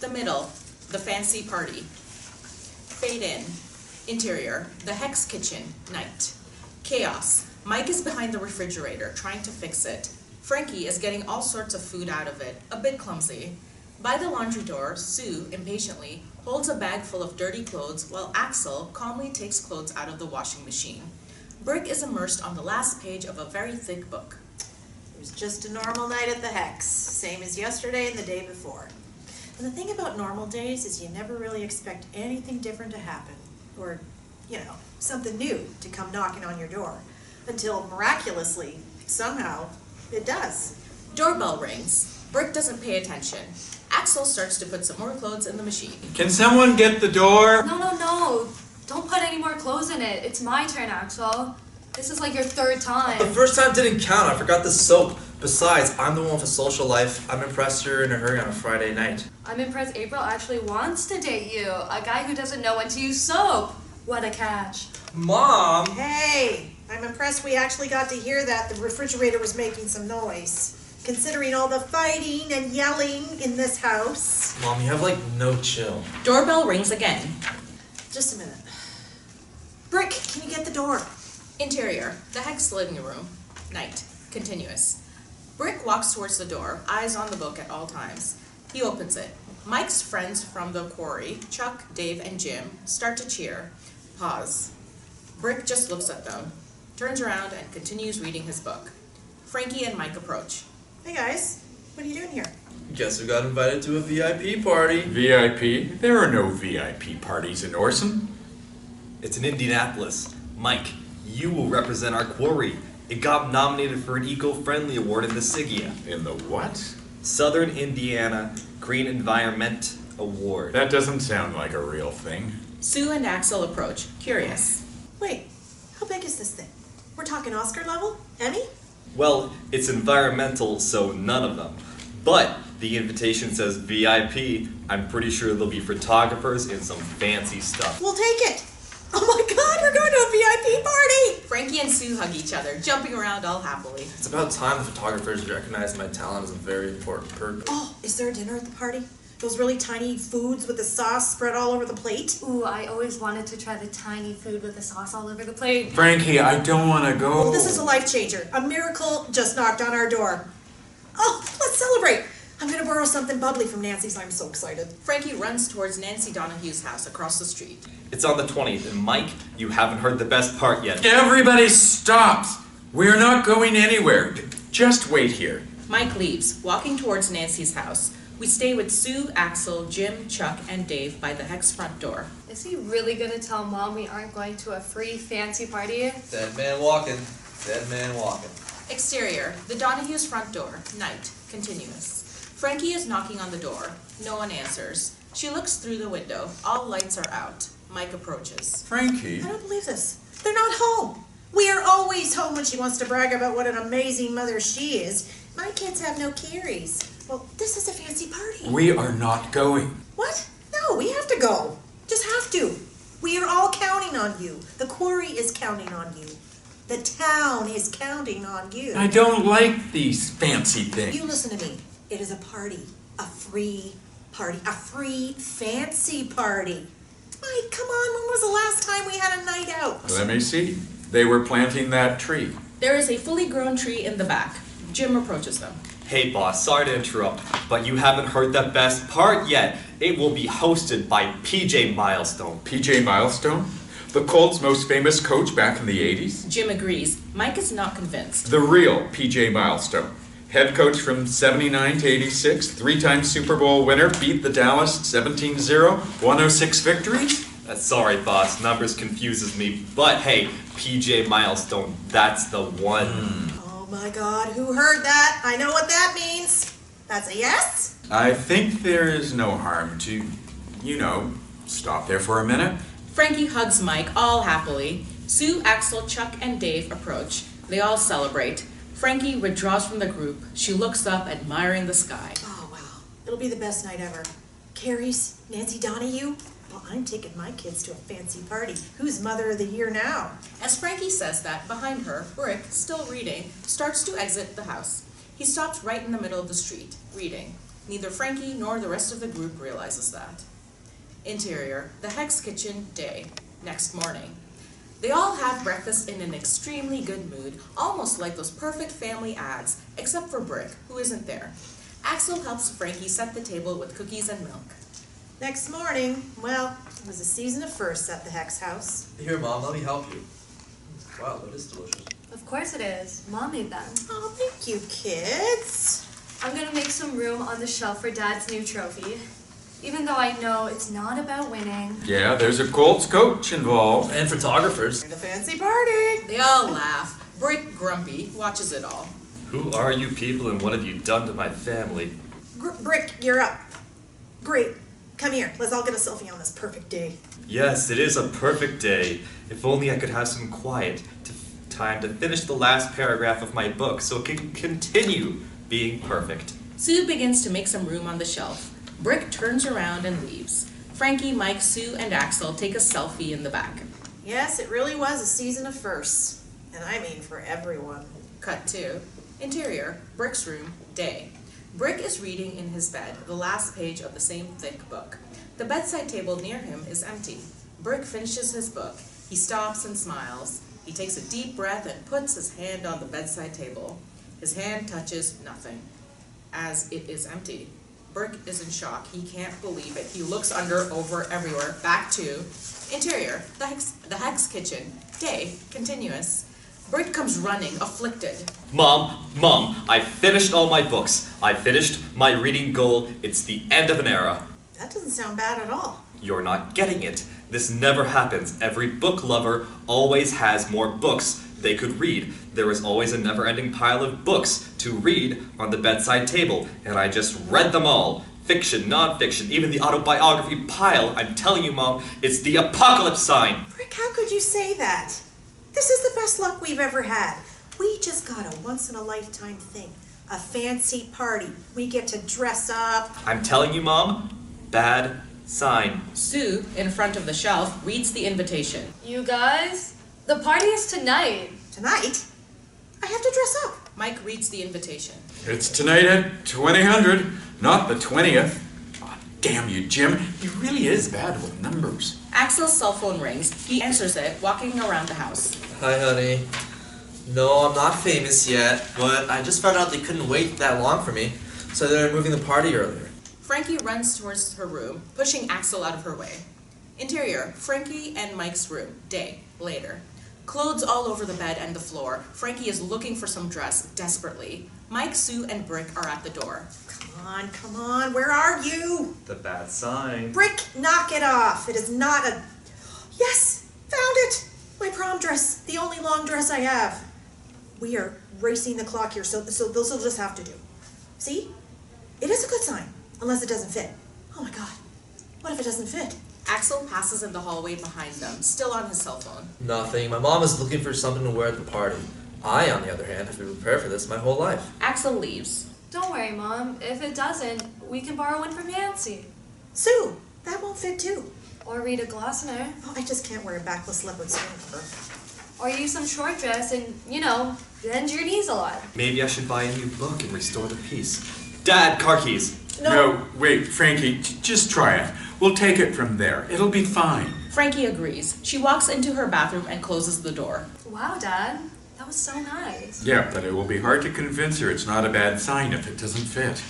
The middle, the fancy party. Fade in. Interior, the Hex kitchen, night. Chaos. Mike is behind the refrigerator, trying to fix it. Frankie is getting all sorts of food out of it, a bit clumsy. By the laundry door, Sue, impatiently, holds a bag full of dirty clothes while Axel calmly takes clothes out of the washing machine. Brick is immersed on the last page of a very thick book. It was just a normal night at the Hex, same as yesterday and the day before. And the thing about normal days is you never really expect anything different to happen, or, something new to come knocking on your door, until miraculously, somehow, it does. Doorbell rings. Brick doesn't pay attention. Axel starts to put some more clothes in the machine. Can someone get the door? No. Don't put any more clothes in it. It's my turn, Axel. This is like your third time. The first time didn't count. I forgot the soap. Besides, I'm the one with a social life. I'm impressed you're in a hurry on a Friday night. I'm impressed April actually wants to date you. A guy who doesn't know when to use soap. What a catch. Mom! Hey, I'm impressed we actually got to hear that the refrigerator was making some noise. Considering all the fighting and yelling in this house. Mom, you have no chill. Doorbell rings again. Just a minute. Brick, can you get the door? Interior, the Hex living room, night, continuous. Brick walks towards the door, eyes on the book at all times. He opens it. Mike's friends from the quarry, Chuck, Dave, and Jim, start to cheer. Pause. Brick just looks at them, turns around, and continues reading his book. Frankie and Mike approach. Hey guys, what are you doing here? Guess we got invited to a VIP party. VIP? There are no VIP parties in Orson. It's in Indianapolis. Mike, you will represent our quarry. It got nominated for an eco-friendly award in the SIGIA. In the what? Southern Indiana Green Environment Award. That doesn't sound like a real thing. Sue and Axel approach, curious. Wait, how big is this thing? We're talking Oscar level? Emmy? Well, it's environmental, so none of them. But the invitation says VIP. I'm pretty sure there'll be photographers and some fancy stuff. We'll take it. Oh my God, we're going to a VIP party! Frankie and Sue hug each other, jumping around all happily. It's about time the photographers recognize my talent as a very important purpose. Oh, is there a dinner at the party? Those really tiny foods with the sauce spread all over the plate? Ooh, I always wanted to try the tiny food with the sauce all over the plate. Frankie, I don't want to go. Well, this is a life changer. A miracle just knocked on our door. Oh, let's celebrate. I'm going to borrow something bubbly from Nancy's. I'm so excited. Frankie runs towards Nancy Donahue's house across the street. It's on the 20th, and Mike, you haven't heard the best part yet. Everybody stops! We're not going anywhere. Just wait here. Mike leaves, walking towards Nancy's house. We stay with Sue, Axel, Jim, Chuck, and Dave by the Hex front door. Is he really gonna tell Mom we aren't going to a free fancy party? Dead man walking. Dead man walking. Exterior, the Donahue's front door, night, continuous. Frankie is knocking on the door. No one answers. She looks through the window. All lights are out. Mike approaches. Frankie? I don't believe this. They're not home. We are always home when she wants to brag about what an amazing mother she is. My kids have no carries. Well, this is a fancy party. We are not going. What? No, we have to go. Just have to. We are all counting on you. The quarry is counting on you. The town is counting on you. I don't like these fancy things. You listen to me. It is a party. A free party. A free fancy party. Mike, come on. When was the last time we had a night out? Let me see. They were planting that tree. There is a fully grown tree in the back. Jim approaches them. Hey boss, sorry to interrupt, but you haven't heard the best part yet. It will be hosted by PJ Milestone. PJ Milestone? The Colts' most famous coach back in the 80s? Jim agrees. Mike is not convinced. The real PJ Milestone. Head coach from 79 to 86, three-time Super Bowl winner, beat the Dallas 17-0, 106 victories? Sorry boss, numbers confuses me, but hey, PJ Milestone, that's the one. Oh my God, who heard that? I know what that means. That's a yes? I think there is no harm to, stop there for a minute. Frankie hugs Mike, all happily. Sue, Axel, Chuck, and Dave approach. They all celebrate. Frankie withdraws from the group. She looks up, admiring the sky. Oh, wow. It'll be the best night ever. Carrie's, Nancy Donahue. Well, I'm taking my kids to a fancy party. Who's Mother of the Year now? As Frankie says that, behind her, Brick, still reading, starts to exit the house. He stops right in the middle of the street, reading. Neither Frankie nor the rest of the group realizes that. Interior, the Hex Kitchen, day, next morning. They all have breakfast in an extremely good mood, almost like those perfect family ads, except for Brick, who isn't there. Axel helps Frankie set the table with cookies and milk. Next morning, well, it was a season of firsts at the Hex house. Here, Mom, let me help you. Wow, that is delicious. Of course it is. Mom made them. Oh, thank you, kids. I'm gonna make some room on the shelf for Dad's new trophy. Even though I know it's not about winning. Yeah, there's a Colts coach involved. And photographers. The fancy party. They all laugh. Brick, grumpy, watches it all. Who are you people and what have you done to my family? Brick, you're up. Great. Come here. Let's all get a selfie on this perfect day. Yes, it is a perfect day. If only I could have some quiet time to finish the last paragraph of my book so it can continue being perfect. Sue begins to make some room on the shelf. Brick turns around and leaves. Frankie, Mike, Sue, and Axel take a selfie in the back. Yes, it really was a season of firsts. And I mean for everyone. Cut 2. Interior, Brick's room, day. Brick is reading in his bed, the last page of the same thick book. The bedside table near him is empty. Brick finishes his book. He stops and smiles. He takes a deep breath and puts his hand on the bedside table. His hand touches nothing, as it is empty. Brick is in shock. He can't believe it. He looks under, over, everywhere. Back to interior, the Hex Kitchen, day, continuous. Brick comes running, afflicted. Mom, I finished all my books. I finished my reading goal. It's the end of an era. That doesn't sound bad at all. You're not getting it. This never happens. Every book lover always has more books they could read. There is always a never-ending pile of books to read on the bedside table, and I just read them all. Fiction, non-fiction, even the autobiography pile. I'm telling you, Mom, it's the apocalypse sign. Brick, how could you say that? This is the best luck we've ever had. We just got a once-in-a-lifetime thing. A fancy party. We get to dress up. I'm telling you, Mom, bad sign. Sue, in front of the shelf, reads the invitation. You guys, the party is tonight. Tonight? I have to dress up. Mike reads the invitation. It's tonight at 2000, not the 20th. Oh, damn you, Jim. He really is bad with numbers. Axel's cell phone rings. He answers it, walking around the house. Hi, honey. No, I'm not famous yet, but I just found out they couldn't wait that long for me, so they're moving the party earlier. Frankie runs towards her room, pushing Axel out of her way. Interior, Frankie and Mike's room, day, later. Clothes all over the bed and the floor. Frankie is looking for some dress, desperately. Mike, Sue, and Brick are at the door. Come on, where are you? The bad sign. Brick, knock it off. It is not a... Yes, found it! My prom dress, the only long dress I have. We are racing the clock here, so this will just have to do. See? It is a good sign, unless it doesn't fit. Oh my god, what if it doesn't fit? Axel passes in the hallway behind them, still on his cell phone. Nothing. My mom is looking for something to wear at the party. I, on the other hand, have been prepared for this my whole life. Axel leaves. Don't worry, Mom. If it doesn't, we can borrow one from Nancy. Sue, that won't fit too. Or read a Glossiner. Oh, I just can't wear a backless leopard skirt. Or use some short dress and, bend your knees a lot. Maybe I should buy a new book and restore the peace. Dad, car keys. No, wait, Frankie, just try it. We'll take it from there. It'll be fine. Frankie agrees. She walks into her bathroom and closes the door. Wow, Dad. That was so nice. Yeah, but it will be hard to convince her it's not a bad sign if it doesn't fit.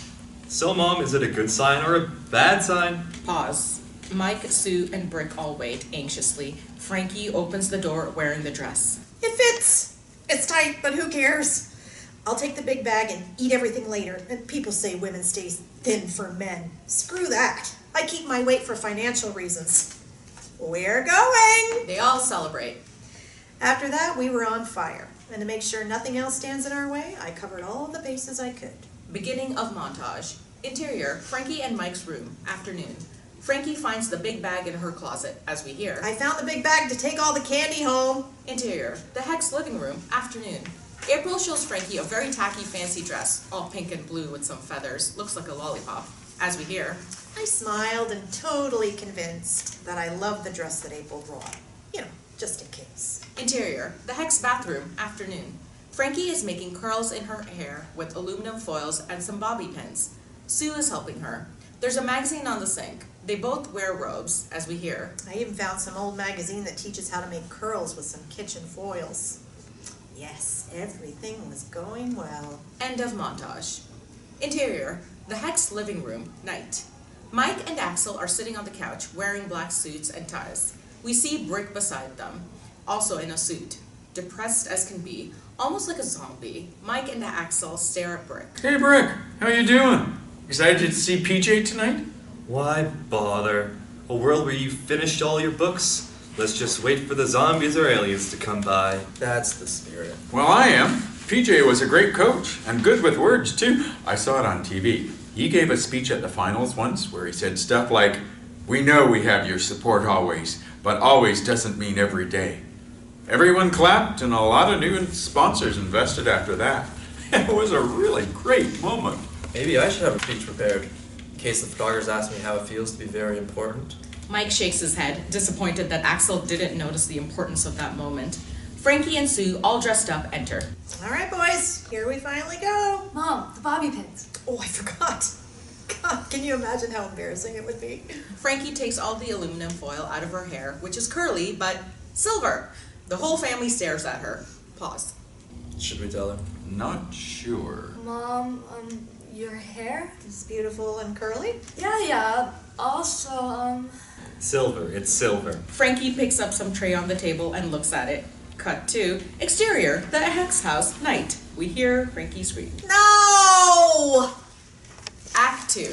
So, Mom, is it a good sign or a bad sign? Pause. Mike, Sue, and Brick all wait anxiously. Frankie opens the door wearing the dress. It fits. It's tight, but who cares? I'll take the big bag and eat everything later. And people say women stay thin for men. Screw that. I keep my weight for financial reasons. We're going! They all celebrate. After that, we were on fire. And to make sure nothing else stands in our way, I covered all the bases I could. Beginning of montage. Interior, Frankie and Mike's room, afternoon. Frankie finds the big bag in her closet, as we hear. I found the big bag to take all the candy home. Interior, the Hex living room, afternoon. April shows Frankie a very tacky fancy dress, all pink and blue with some feathers. Looks like a lollipop, as we hear. I smiled and totally convinced that I loved the dress that April brought. Just in case. Interior, the Hex bathroom, afternoon. Frankie is making curls in her hair with aluminum foils and some bobby pins. Sue is helping her. There's a magazine on the sink. They both wear robes, as we hear. I even found some old magazine that teaches how to make curls with some kitchen foils. Yes, everything was going well. End of montage. Interior, the Hex living room, night. Mike and Axel are sitting on the couch wearing black suits and ties. We see Brick beside them, also in a suit. Depressed as can be, almost like a zombie, Mike and Axel stare at Brick. Hey Brick, how you doing? Excited to see PJ tonight? Why bother? A world where you finished all your books? Let's just wait for the zombies or aliens to come by. That's the spirit. Well, I am. PJ was a great coach, and good with words too. I saw it on TV. He gave a speech at the finals once where he said stuff like, "We know we have your support always, but always doesn't mean every day." Everyone clapped, and a lot of new sponsors invested after that. It was a really great moment. Maybe I should have a speech prepared, in case the photographers ask me how it feels to be very important. Mike shakes his head, disappointed that Axel didn't notice the importance of that moment. Frankie and Sue, all dressed up, enter. All right, boys, here we finally go. Mom, the bobby pins. Oh, I forgot. God, can you imagine how embarrassing it would be? Frankie takes all the aluminum foil out of her hair, which is curly, but silver. The whole family stares at her. Pause. Should we tell her? Not sure. Mom, your hair? It's beautiful and curly. Yeah. Also, Silver, it's silver. Frankie picks up some tray on the table and looks at it. Cut to exterior, the Hex house, night. We hear Frankie scream. No! Act 2.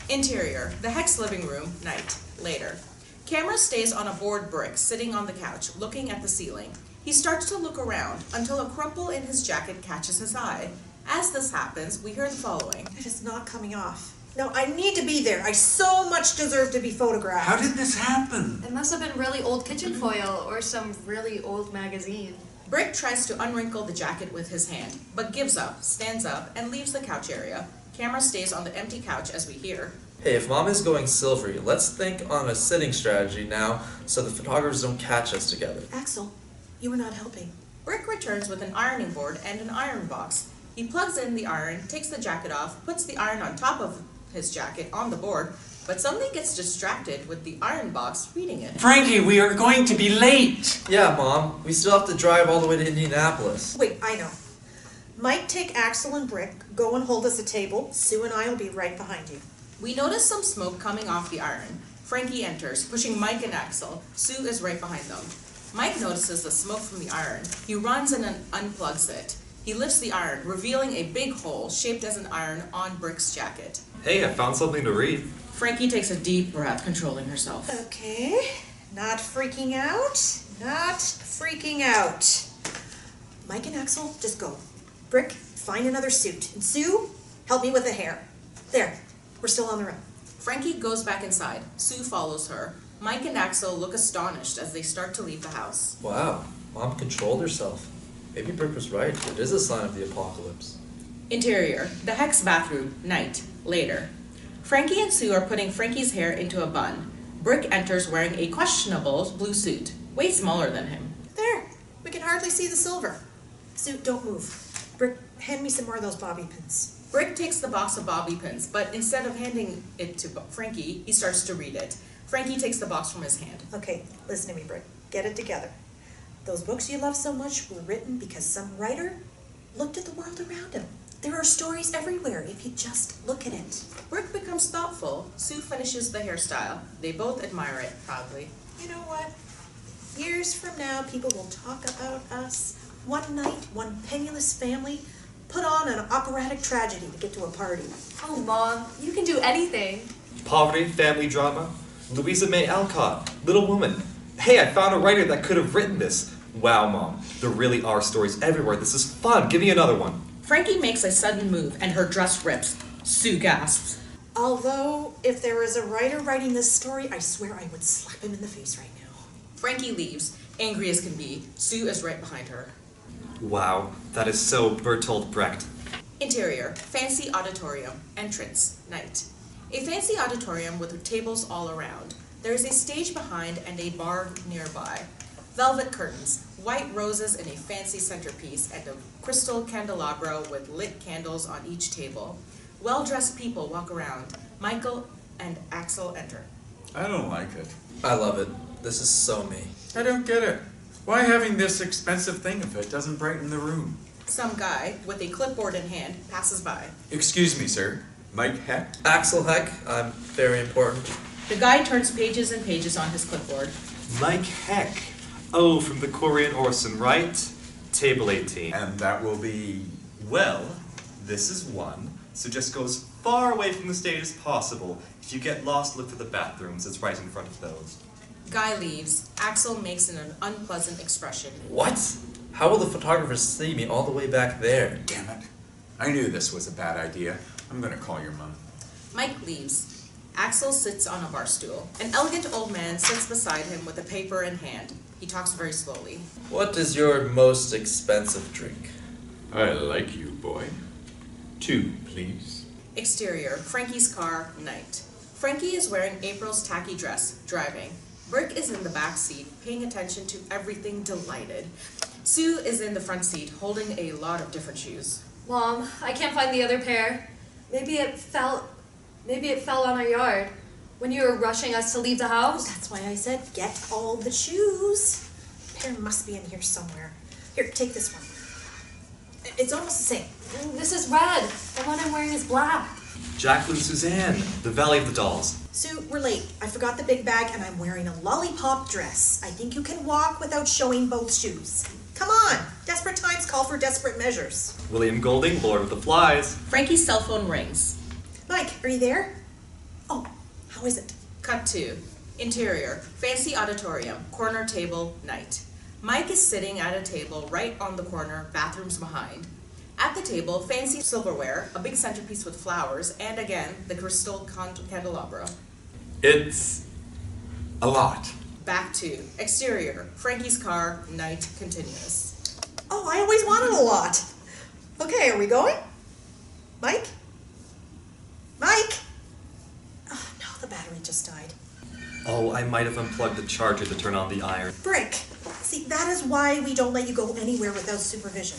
Interior, the Hex living room, night. Later. Camera stays on a board brick sitting on the couch, looking at the ceiling. He starts to look around until a crumple in his jacket catches his eye. As this happens, we hear the following. It is not coming off. No, I need to be there. I so much deserve to be photographed. How did this happen? it must have been really old kitchen foil or some really old magazine. Brick tries to unwrinkle the jacket with his hand, but gives up, stands up, and leaves the couch area. Camera stays on the empty couch as we hear. Hey, if Mom is going silvery, let's think on a sitting strategy now so the photographers don't catch us together. Axel, you were not helping. Brick returns with an ironing board and an iron box. He plugs in the iron, takes the jacket off, puts the iron on top of his jacket on the board, but suddenly gets distracted with the iron box reading it. Frankie, we are going to be late. Yeah, Mom, we still have to drive all the way to Indianapolis. Wait, I know. Mike, take Axel and Brick, go and hold us a table. Sue and I will be right behind you. We notice some smoke coming off the iron. Frankie enters, pushing Mike and Axel. Sue is right behind them. Mike notices the smoke from the iron. He runs and unplugs it. He lifts the iron, revealing a big hole shaped as an iron on Brick's jacket. Hey, I found something to read. Frankie takes a deep breath, controlling herself. Okay, not freaking out. Not freaking out. Mike and Axel, just go. Brick, find another suit. And Sue, help me with the hair. There, we're still on the run. Frankie goes back inside. Sue follows her. Mike and Axel look astonished as they start to leave the house. Wow, Mom controlled herself. Maybe Brick was right. It is a sign of the apocalypse. Interior, the Hex bathroom, night. Later. Frankie and Sue are putting Frankie's hair into a bun. Brick enters wearing a questionable blue suit, way smaller than him. There, we can hardly see the silver. Sue, don't move. Brick, hand me some more of those bobby pins. Brick takes the box of bobby pins, but instead of handing it to Frankie, he starts to read it. Frankie takes the box from his hand. Okay, listen to me, Brick. Get it together. Those books you love so much were written because some writer looked at the world around him. There are stories everywhere if you just look at it. Brick becomes thoughtful. Sue finishes the hairstyle. They both admire it proudly. You know what? Years from now, people will talk about us. One night, one penniless family put on an operatic tragedy to get to a party. Oh, Mom, you can do anything. Poverty, family drama. Louisa May Alcott, Little Woman. Hey, I found a writer that could have written this. Wow, Mom, there really are stories everywhere. This is fun. Give me another one. Frankie makes a sudden move and her dress rips. Sue gasps. Although, if there is a writer writing this story, I swear I would slap him in the face right now. Frankie leaves, angry as can be. Sue is right behind her. Wow, that is so Bertolt Brecht. Interior, fancy auditorium, entrance, night. A fancy auditorium with tables all around. There is a stage behind and a bar nearby. Velvet curtains, white roses in a fancy centerpiece, and a crystal candelabra with lit candles on each table. Well-dressed people walk around. Michael and Axel enter. I don't like it. I love it. This is so me. I don't get it. Why having this expensive thing if it doesn't brighten the room? Some guy with a clipboard in hand passes by. Excuse me, sir. Mike Heck? Axel Heck, I'm very important. The guy turns pages and pages on his clipboard. Mike Heck. Oh, from the Korean Orson, right? Table 18. And that will be... Well, this is one, so just go as far away from the stage as possible. If you get lost, look for the bathrooms. It's right in front of those. Guy leaves. Axel makes an unpleasant expression. What? How will the photographers see me all the way back there? Damn it. I knew this was a bad idea. I'm gonna call your mom. Mike leaves. Axel sits on a bar stool. An elegant old man sits beside him with a paper in hand. He talks very slowly. What is your most expensive drink? I like you, boy. 2, please. Exterior, Frankie's car, night. Frankie is wearing April's tacky dress, driving. Brick is in the back seat, paying attention to everything, delighted. Sue is in the front seat, holding a lot of different shoes. Mom, I can't find the other pair. Maybe it fell on our yard when you were rushing us to leave the house. That's why I said get all the shoes. Pair must be in here somewhere. Here, take this one. It's almost the same. This is red. The one I'm wearing is black. Jacqueline Suzanne, the Valley of the Dolls. Sue, we're late. I forgot the big bag and I'm wearing a lollipop dress. I think you can walk without showing both shoes. Come on! Desperate times call for desperate measures. William Golding, Lord of the Flies. Frankie's cell phone rings. Mike, are you there? Oh, how is it? Cut to. Interior, fancy auditorium, corner table, night. Mike is sitting at a table right on the corner, bathrooms behind. At the table, fancy silverware, a big centerpiece with flowers, and again, the crystal candelabra. It's... a lot. Back to. Exterior, Frankie's car, night continuous. Oh, I always wanted a lot. Okay, are we going? Mike? Mike? Oh, no, the battery just died. Oh, I might have unplugged the charger to turn on the iron. Brick. See, that is why we don't let you go anywhere without supervision.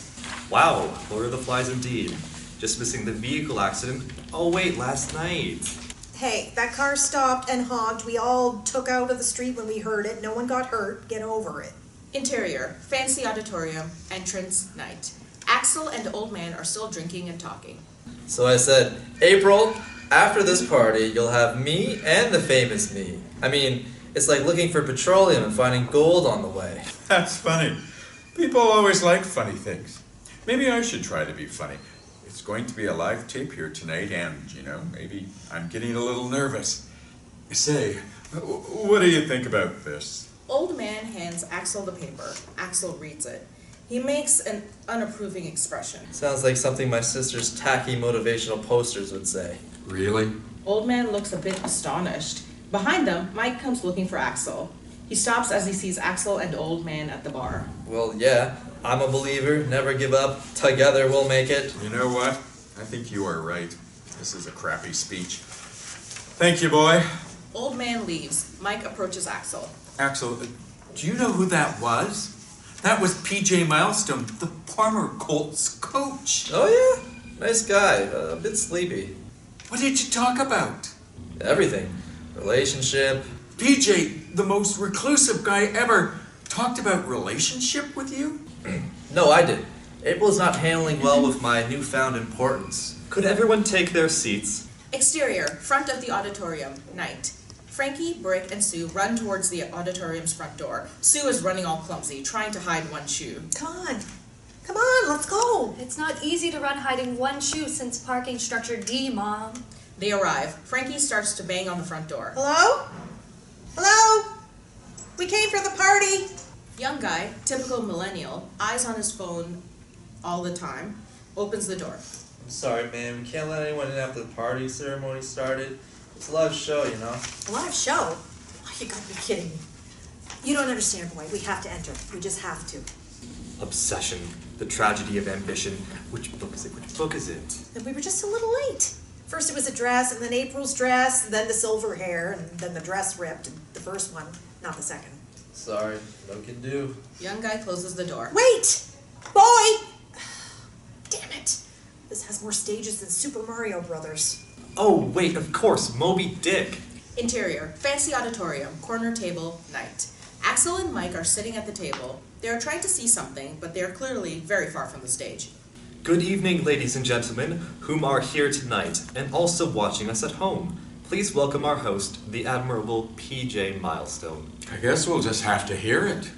Wow, Lord of the Flies indeed. Just missing the vehicle accident. Oh wait, last night. Hey, that car stopped and honked. We all took out of the street when we heard it. No one got hurt. Get over it. Interior, fancy auditorium, entrance, night. Axel and old man are still drinking and talking. So I said, April, after this party, you'll have me and the famous me. I mean, it's like looking for petroleum and finding gold on the way. That's funny. People always like funny things. Maybe I should try to be funny. It's going to be a live tape here tonight, and, you know, maybe I'm getting a little nervous. Say, what do you think about this? Old man hands Axel the paper. Axel reads it. He makes an unapproving expression. Sounds like something my sister's tacky motivational posters would say. Really? Old man looks a bit astonished. Behind them, Mike comes looking for Axel. He stops as he sees Axel and old man at the bar. Well, yeah, I'm a believer. Never give up. Together we'll make it. You know what? I think you are right. This is a crappy speech. Thank you, boy. Old man leaves. Mike approaches Axel. Axel, do you know who that was? That was PJ Milestone, the former Colts coach. Oh yeah? Nice guy. A bit sleepy. What did you talk about? Everything. Relationship. PJ, the most reclusive guy ever, talked about relationship with you? No, I did. April's not handling well with my newfound importance. Could everyone take their seats? Exterior, front of the auditorium, night. Frankie, Brick, and Sue run towards the auditorium's front door. Sue is running all clumsy, trying to hide one shoe. Come on. Come on, let's go. It's not easy to run hiding one shoe since parking structure D, Mom. They arrive. Frankie starts to bang on the front door. Hello? Hello? We came for the party. Young guy, typical millennial, eyes on his phone all the time, opens the door. I'm sorry, man. We can't let anyone in after the party ceremony started. It's a live show, you know. A live show? Oh, you gotta be kidding me. You don't understand, boy. We have to enter. We just have to. Obsession, the tragedy of ambition. Which book is it? Which book is it? And we were just a little late. First it was a dress, and then April's dress, and then the silver hair, and then the dress ripped. The first one, not the second. Sorry, no can do. Young guy closes the door. Wait! Boy! Damn it. This has more stages than Super Mario Brothers. Oh, wait, of course, Moby Dick. Interior, fancy auditorium, corner table, night. Axel and Mike are sitting at the table. They are trying to see something, but they are clearly very far from the stage. Good evening, ladies and gentlemen, whom are here tonight, and also watching us at home. Please welcome our host, the admirable PJ Milestone. I guess we'll just have to hear it.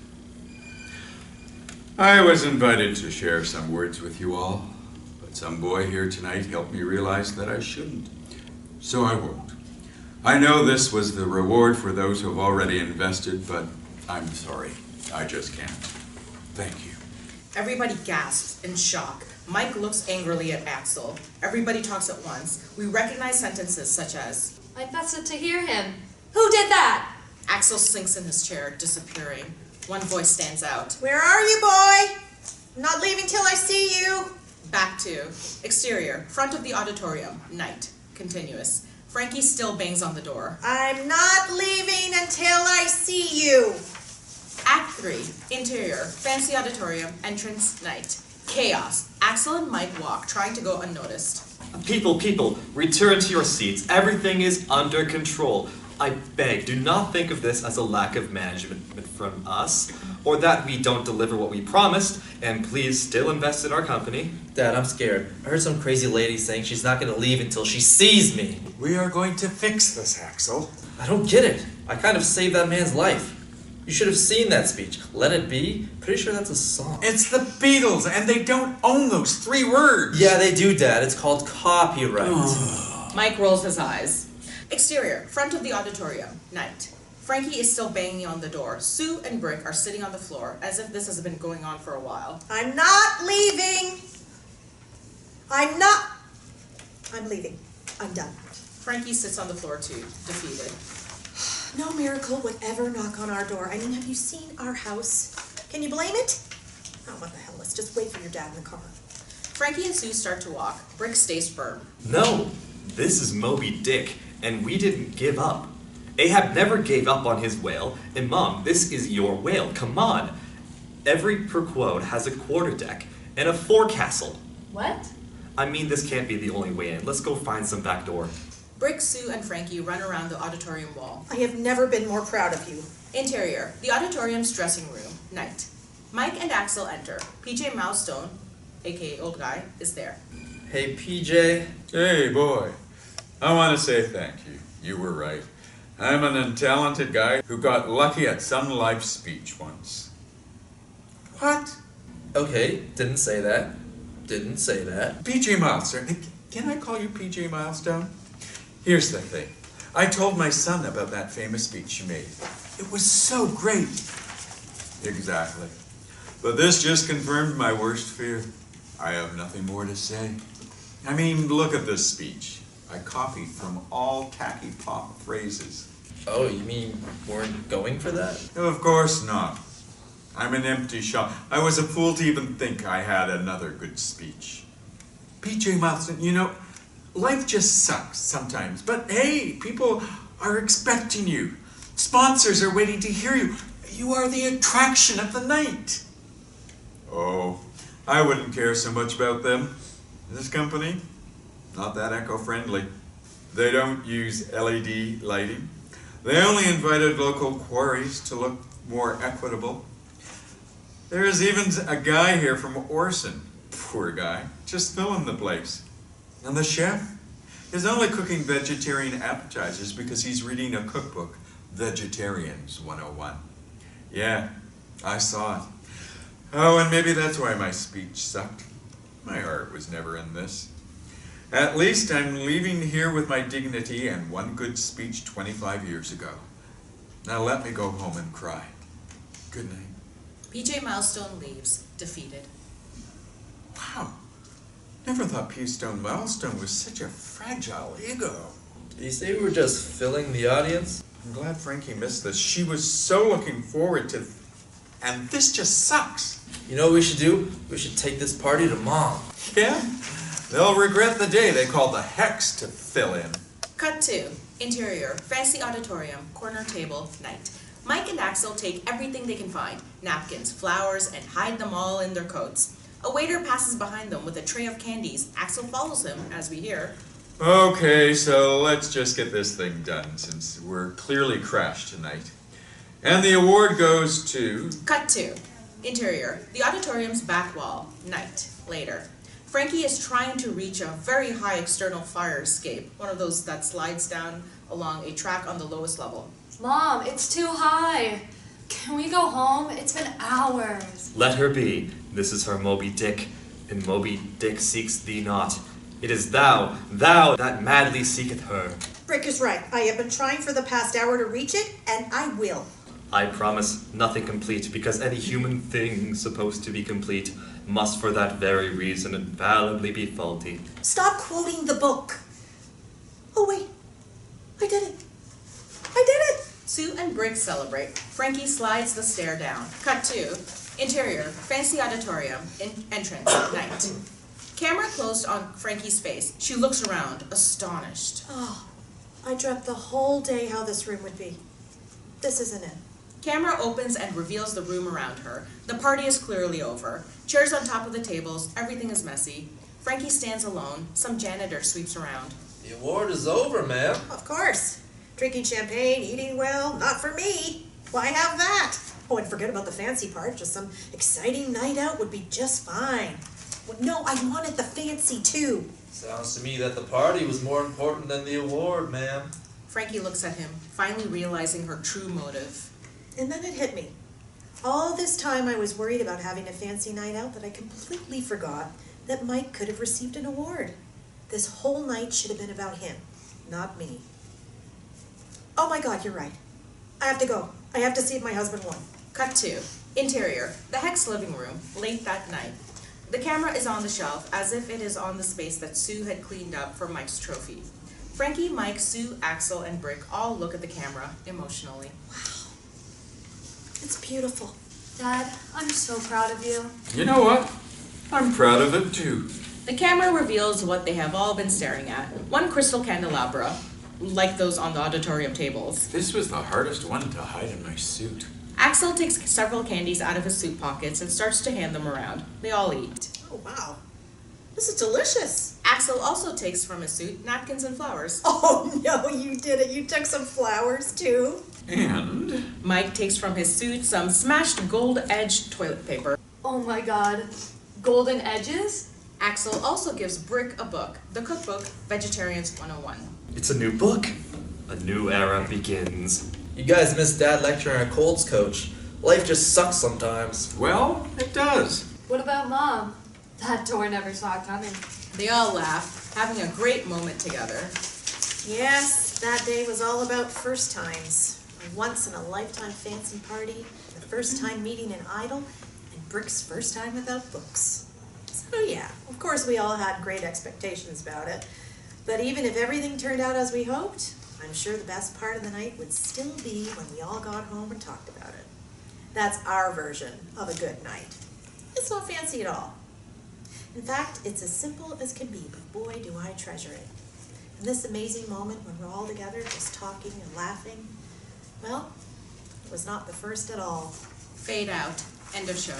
I was invited to share some words with you all, but some boy here tonight helped me realize that I shouldn't. So I won't. I know this was the reward for those who have already invested, but I'm sorry. I just can't. Thank you. Everybody gasps in shock. Mike looks angrily at Axel. Everybody talks at once. We recognize sentences such as, I vested to hear him. Who did that? Axel sinks in his chair, disappearing. One voice stands out. Where are you, boy? I'm not leaving till I see you. Back to exterior, front of the auditorium, night, continuous. Frankie still bangs on the door. I'm not leaving until I see you. Act 3, interior, fancy auditorium, entrance, night. Chaos. Axel and Mike walk, trying to go unnoticed. People, return to your seats. Everything is under control. I beg, do not think of this as a lack of management from us, or that we don't deliver what we promised, and please still invest in our company. Dad, I'm scared. I heard some crazy lady saying she's not gonna leave until she sees me. We are going to fix this, Axel. I don't get it. I kind of saved that man's life. You should have seen that speech. Let It Be? Pretty sure that's a song. It's the Beatles, and they don't own those 3 words. Yeah, they do, Dad. It's called copyright. Mike rolls his eyes. Exterior, front of the auditorium, night. Frankie is still banging on the door. Sue and Brick are sitting on the floor, as if this has been going on for a while. I'm not leaving. I'm leaving. I'm done. Frankie sits on the floor too, defeated. No miracle would ever knock on our door. I mean, have you seen our house? Can you blame it? Oh, what the hell, let's just wait for your dad in the car. Frankie and Sue start to walk. Brick stays firm. No, this is Moby Dick, and we didn't give up. Ahab never gave up on his whale, and Mom, this is your whale, come on. Every perquode has a quarterdeck and a forecastle. What? I mean, this can't be the only way in. Let's go find some back door. Brick, Sue, and Frankie run around the auditorium wall. I have never been more proud of you. Interior, the auditorium's dressing room, night. Mike and Axel enter. PJ Milestone, aka Old Guy, is there. Hey, PJ. Hey, boy. I want to say thank you. You were right. I'm an untalented guy who got lucky at some life speech once. What? Okay, didn't say that. Didn't say that. PJ Milestone. Can I call you PJ Milestone? Here's the thing. I told my son about that famous speech you made. It was so great. Exactly. But this just confirmed my worst fear. I have nothing more to say. I mean, look at this speech. I copied from all tacky pop phrases. Oh, you mean weren't going for that? Of course not. I'm an empty shell. I was a fool to even think I had another good speech. PJ Milestone, you know, life just sucks sometimes. But hey, people are expecting you. Sponsors are waiting to hear you. You are the attraction of the night. Oh, I wouldn't care so much about them. This company, not that eco-friendly. They don't use LED lighting. They only invited local quarries to look more equitable. There is even a guy here from Orson, poor guy, just filling the place. And the chef is only cooking vegetarian appetizers because he's reading a cookbook, Vegetarians 101. Yeah, I saw it. Oh, and maybe that's why my speech sucked. My heart was never in this. At least I'm leaving here with my dignity and one good speech 25 years ago. Now let me go home and cry. Good night. PJ Milestone leaves, defeated. Wow. Never thought P-Stone Milestone was such a fragile ego. Did you say we were just filling the audience? I'm glad Frankie missed this. She was so looking forward to... And this just sucks. You know what we should do? We should take this party to Mom. Yeah? They'll regret the day they called the Hex to fill in. Cut 2. Interior, fancy auditorium, corner table, night. Mike and Axel take everything they can find, napkins, flowers, and hide them all in their coats. A waiter passes behind them with a tray of candies. Axel follows him, as we hear. Okay, so let's just get this thing done since we're clearly crashed tonight. And the award goes to... Cut to. Interior. The auditorium's back wall. Night. Later. Frankie is trying to reach a very high external fire escape, one of those that slides down along a track on the lowest level. Mom, it's too high. Can we go home? It's been hours. Let her be. This is her Moby Dick, and Moby Dick seeks thee not. It is thou that madly seeketh her. Brick is right. I have been trying for the past hour to reach it, and I will. I promise nothing complete, because any human thing supposed to be complete must for that very reason infallibly be faulty. Stop quoting the book. Oh wait, I did it. I did it. Sue and Brick celebrate. Frankie slides the stair down. Cut to. Interior. Fancy auditorium. Entrance. Night. Camera closed on Frankie's face. She looks around, astonished. Oh, I dreamt the whole day how this room would be. This isn't it. Camera opens and reveals the room around her. The party is clearly over. Chairs on top of the tables. Everything is messy. Frankie stands alone. Some janitor sweeps around. The award is over, ma'am. Of course. Drinking champagne, eating well, not for me. Why have that? Oh, and forget about the fancy part. Just some exciting night out would be just fine. Well, no, I wanted the fancy too. Sounds to me that the party was more important than the award, ma'am. Frankie looks at him, finally realizing her true motive. And then it hit me. All this time I was worried about having a fancy night out that I completely forgot that Mike could have received an award. This whole night should have been about him, not me. Oh my God, you're right. I have to go. I have to see if my husband won. Cut to. Interior. The Hex living room. Late that night. The camera is on the shelf as if it is on the space that Sue had cleaned up for Mike's trophy. Frankie, Mike, Sue, Axel, and Brick all look at the camera emotionally. Wow. It's beautiful. Dad, I'm so proud of you. You know what? I'm proud of it too. The camera reveals what they have all been staring at. One crystal candelabra, like those on the auditorium tables. This was the hardest one to hide in my suit. Axel takes several candies out of his suit pockets and starts to hand them around. They all eat. Oh, wow. This is delicious. Axel also takes from his suit napkins and flowers. Oh, no, you didn't. You took some flowers, too. And Mike takes from his suit some smashed gold-edged toilet paper. Oh my God. Golden edges? Axel also gives Brick a book, the cookbook, Vegetarians 101. It's a new book. A new era begins. You guys missed Dad lecturing our Colts coach. Life just sucks sometimes. well, it does. What about Mom? That door never saw it coming. They all laugh, having a great moment together. Yes, that day was all about first times. A once-in-a-lifetime fancy party, the first time meeting an idol, and Brick's first time without books. So yeah, of course we all had great expectations about it. But even if everything turned out as we hoped, I'm sure the best part of the night would still be when we all got home and talked about it. That's our version of a good night. It's not fancy at all. In fact, it's as simple as can be, but boy, do I treasure it. And this amazing moment when we're all together, just talking and laughing, well, it was not the first at all. Fade out. End of show.